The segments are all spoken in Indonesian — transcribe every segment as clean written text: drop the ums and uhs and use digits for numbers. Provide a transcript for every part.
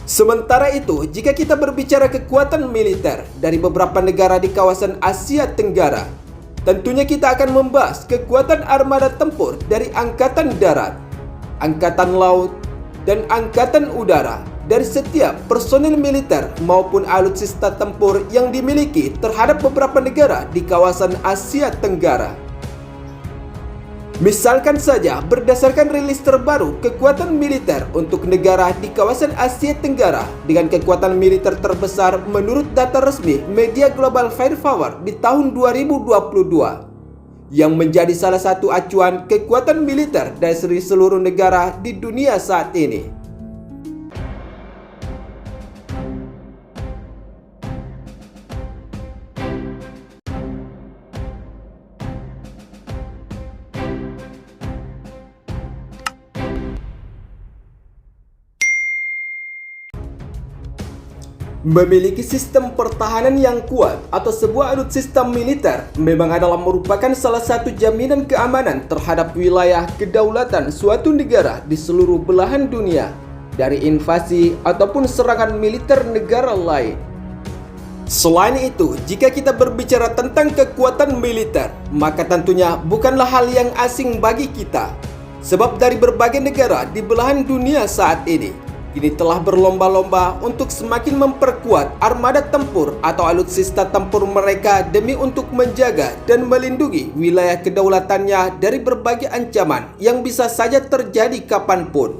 Sementara itu, jika kita berbicara kekuatan militer dari beberapa negara di kawasan Asia Tenggara, tentunya kita akan membahas kekuatan armada tempur dari Angkatan Darat, Angkatan Laut, dan Angkatan Udara dari setiap personil militer maupun alutsista tempur yang dimiliki terhadap beberapa negara di kawasan Asia Tenggara. Misalkan saja berdasarkan rilis terbaru kekuatan militer untuk negara di kawasan Asia Tenggara dengan kekuatan militer terbesar menurut data resmi media Global Firepower di tahun 2022 yang menjadi salah satu acuan kekuatan militer dari seluruh negara di dunia saat ini. Memiliki sistem pertahanan yang kuat atau sebuah alutsista militer memang adalah merupakan salah satu jaminan keamanan terhadap wilayah kedaulatan suatu negara di seluruh belahan dunia dari invasi ataupun serangan militer negara lain. Selain itu, jika kita berbicara tentang kekuatan militer, maka tentunya bukanlah hal yang asing bagi kita. Sebab dari berbagai negara di belahan dunia saat ini kini telah berlomba-lomba untuk semakin memperkuat armada tempur atau alutsista tempur mereka demi untuk menjaga dan melindungi wilayah kedaulatannya dari berbagai ancaman yang bisa saja terjadi kapanpun.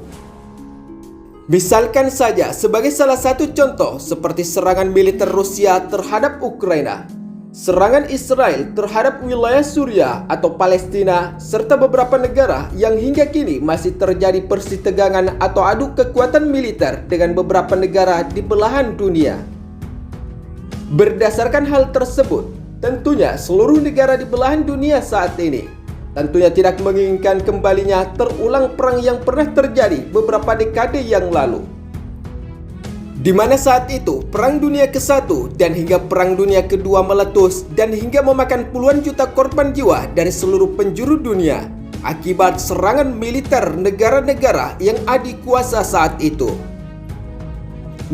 Misalkan saja sebagai salah satu contoh seperti serangan militer Rusia terhadap Ukraina, serangan Israel terhadap wilayah Suriah atau Palestina, serta beberapa negara yang hingga kini masih terjadi persitegangan atau adu kekuatan militer dengan beberapa negara di belahan dunia. Berdasarkan hal tersebut, tentunya seluruh negara di belahan dunia saat ini tentunya tidak menginginkan kembalinya terulang perang yang pernah terjadi beberapa dekade yang lalu, di mana saat itu Perang Dunia ke-1 dan hingga Perang Dunia ke-2 meletus dan hingga memakan puluhan juta korban jiwa dari seluruh penjuru dunia akibat serangan militer negara-negara yang adikuasa saat itu.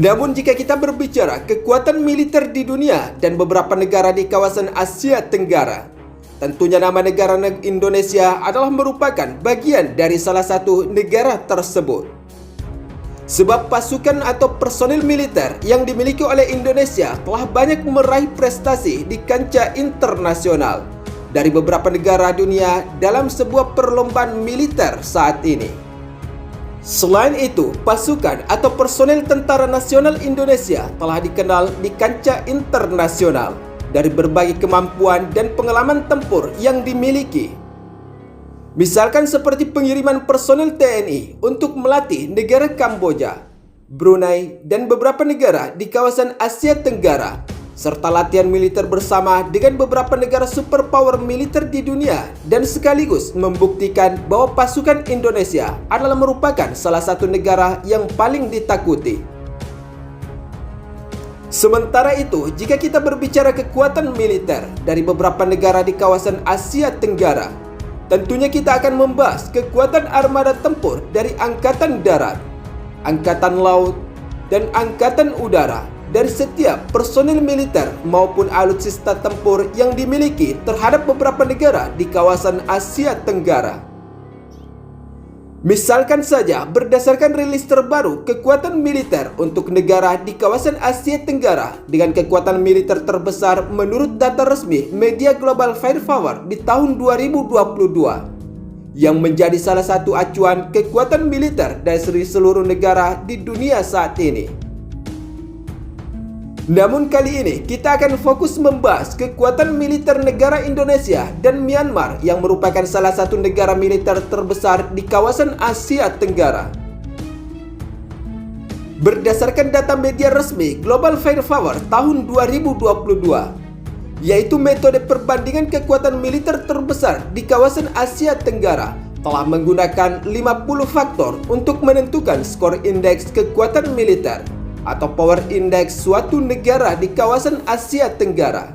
Namun jika kita berbicara kekuatan militer di dunia dan beberapa negara di kawasan Asia Tenggara, tentunya nama negara Indonesia adalah merupakan bagian dari salah satu negara tersebut. Sebab pasukan atau personil militer yang dimiliki oleh Indonesia telah banyak meraih prestasi di kancah internasional dari beberapa negara dunia dalam sebuah perlombaan militer saat ini. Selain itu, pasukan atau personil Tentara Nasional Indonesia telah dikenal di kancah internasional dari berbagai kemampuan dan pengalaman tempur yang dimiliki. Misalkan seperti pengiriman personel TNI untuk melatih negara Kamboja, Brunei, dan beberapa negara di kawasan Asia Tenggara, serta latihan militer bersama dengan beberapa negara superpower militer di dunia, dan sekaligus membuktikan bahwa pasukan Indonesia adalah merupakan salah satu negara yang paling ditakuti. Sementara itu, jika kita berbicara kekuatan militer dari beberapa negara di kawasan Asia Tenggara, tentunya kita akan membahas kekuatan armada tempur dari Angkatan Darat, Angkatan Laut, dan Angkatan Udara dari setiap personil militer maupun alutsista tempur yang dimiliki terhadap beberapa negara di kawasan Asia Tenggara. Misalkan saja berdasarkan rilis terbaru kekuatan militer untuk negara di kawasan Asia Tenggara dengan kekuatan militer terbesar menurut data resmi media Global Firepower di tahun 2022 yang menjadi salah satu acuan kekuatan militer dari seluruh negara di dunia saat ini. Namun kali ini kita akan fokus membahas kekuatan militer negara Indonesia dan Myanmar yang merupakan salah satu negara militer terbesar di kawasan Asia Tenggara. Berdasarkan data media resmi Global Firepower tahun 2022, yaitu metode perbandingan kekuatan militer terbesar di kawasan Asia Tenggara telah menggunakan 50 faktor untuk menentukan skor indeks kekuatan militer atau Power Index suatu negara di kawasan Asia Tenggara.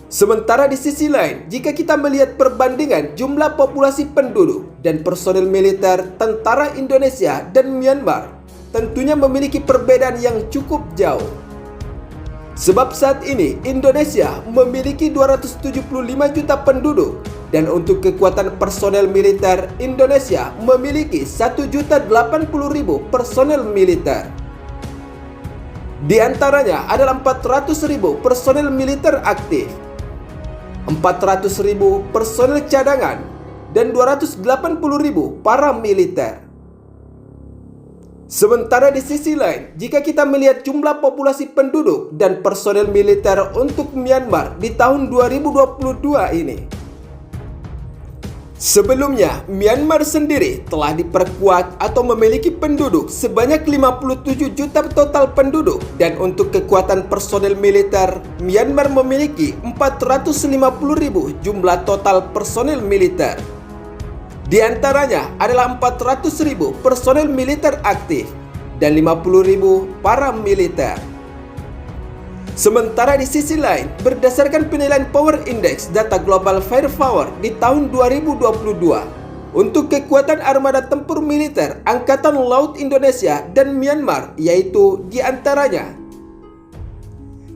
Sementara di sisi lain, jika kita melihat perbandingan jumlah populasi penduduk dan personil militer tentara Indonesia dan Myanmar, tentunya memiliki perbedaan yang cukup jauh. Sebab saat ini Indonesia memiliki 275 juta penduduk dan untuk kekuatan personel militer Indonesia memiliki 1.080.000 personel militer. Di antaranya adalah 400.000 personel militer aktif, 400.000 personel cadangan, dan 280.000 paramiliter. Sementara di sisi lain, jika kita melihat jumlah populasi penduduk dan personel militer untuk Myanmar di tahun 2022 ini. Sebelumnya, Myanmar sendiri telah diperkuat atau memiliki penduduk sebanyak 57 juta total penduduk dan untuk kekuatan personel militer, Myanmar memiliki 450.000 jumlah total personel militer. Di antaranya adalah 400.000 personel militer aktif dan 50.000 paramiliter. Sementara di sisi lain, berdasarkan penilaian Power Index data Global Firepower di tahun 2022, untuk kekuatan armada tempur militer Angkatan Laut Indonesia dan Myanmar, yaitu di antaranya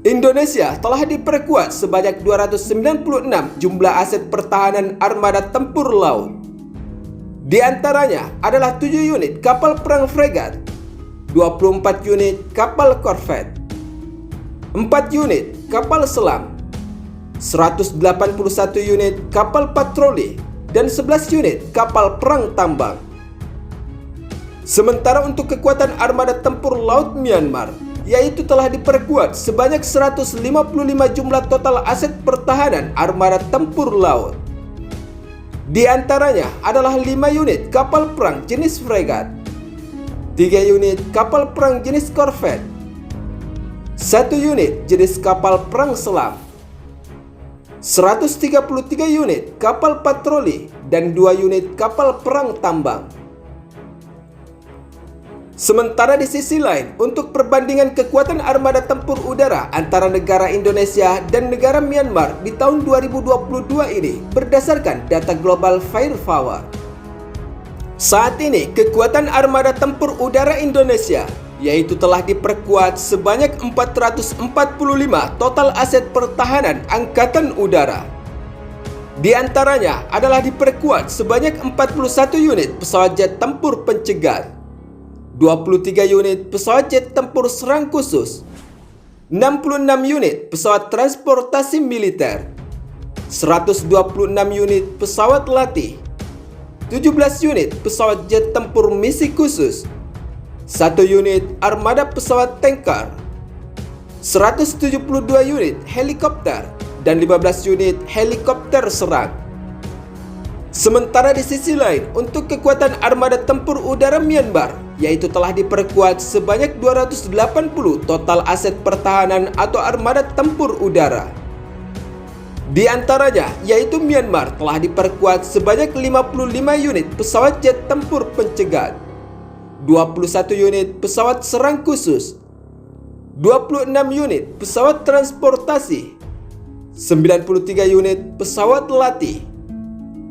Indonesia telah diperkuat sebanyak 296 jumlah aset pertahanan armada tempur laut. Di antaranya adalah 7 unit kapal perang fregat, 24 unit kapal korvet, 4 unit kapal selam, 181 unit kapal patroli, dan 11 unit kapal perang tambang. Sementara untuk kekuatan armada tempur laut Myanmar, yaitu telah diperkuat sebanyak 155 jumlah total aset pertahanan armada tempur laut. Di antaranya adalah 5 unit kapal perang jenis fregat, 3 unit kapal perang jenis korvet, 1 unit jenis kapal perang selam, 133 unit kapal patroli, dan 2 unit kapal perang tambang. Sementara di sisi lain, untuk perbandingan kekuatan armada tempur udara antara negara Indonesia dan negara Myanmar di tahun 2022 ini berdasarkan data Global Firepower. Saat ini, kekuatan armada tempur udara Indonesia yaitu telah diperkuat sebanyak 445 total aset pertahanan angkatan udara. Di antaranya adalah diperkuat sebanyak 41 unit pesawat jet tempur pencegat, 23 unit pesawat jet tempur serang khusus, 66 unit pesawat transportasi militer, 126 unit pesawat latih, 17 unit pesawat jet tempur misi khusus, 1 unit armada pesawat tanker, 172 unit helikopter, dan 15 unit helikopter serang. Sementara di sisi lain, untuk kekuatan armada tempur udara Myanmar, yaitu telah diperkuat sebanyak 280 total aset pertahanan atau armada tempur udara. Di antaranya, yaitu Myanmar telah diperkuat sebanyak 55 unit pesawat jet tempur pencegat, 21 unit pesawat serang khusus, 26 unit pesawat transportasi, 93 unit pesawat latih,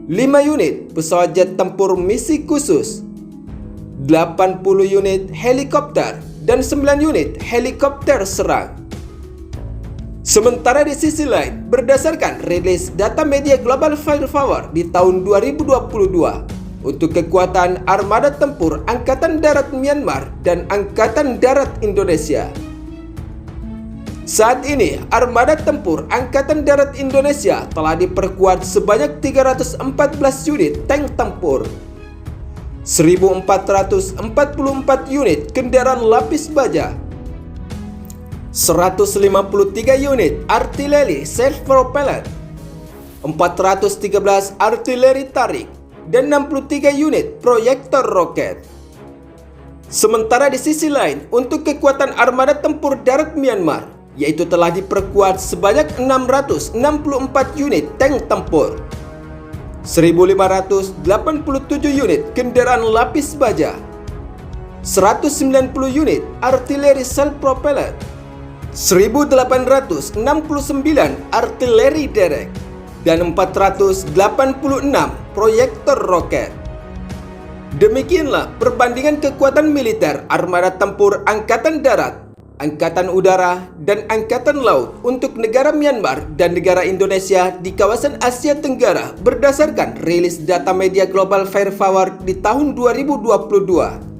5 unit pesawat jet tempur misi khusus, 80 unit helikopter, dan 9 unit helikopter serang. Sementara di sisi lain, berdasarkan rilis data media Global Firepower di tahun 2022, untuk kekuatan armada tempur Angkatan Darat Myanmar dan Angkatan Darat Indonesia. Saat ini, armada tempur Angkatan Darat Indonesia telah diperkuat sebanyak 314 unit tank tempur, 1.444 unit kendaraan lapis baja, 153 unit artileri self-propellant, 413 artileri tarik, dan 63 unit proyektor roket. Sementara di sisi lain, untuk kekuatan armada tempur darat Myanmar, yaitu telah diperkuat sebanyak 664 unit tank tempur, 1.587 unit kendaraan lapis baja, 190 unit artileri self-propellant, 1.869 artileri derek, dan 486 proyektor roket. Demikianlah perbandingan kekuatan militer armada tempur Angkatan Darat, Angkatan Udara, dan Angkatan Laut untuk negara Myanmar dan negara Indonesia di kawasan Asia Tenggara berdasarkan rilis data media Global Firepower di tahun 2022.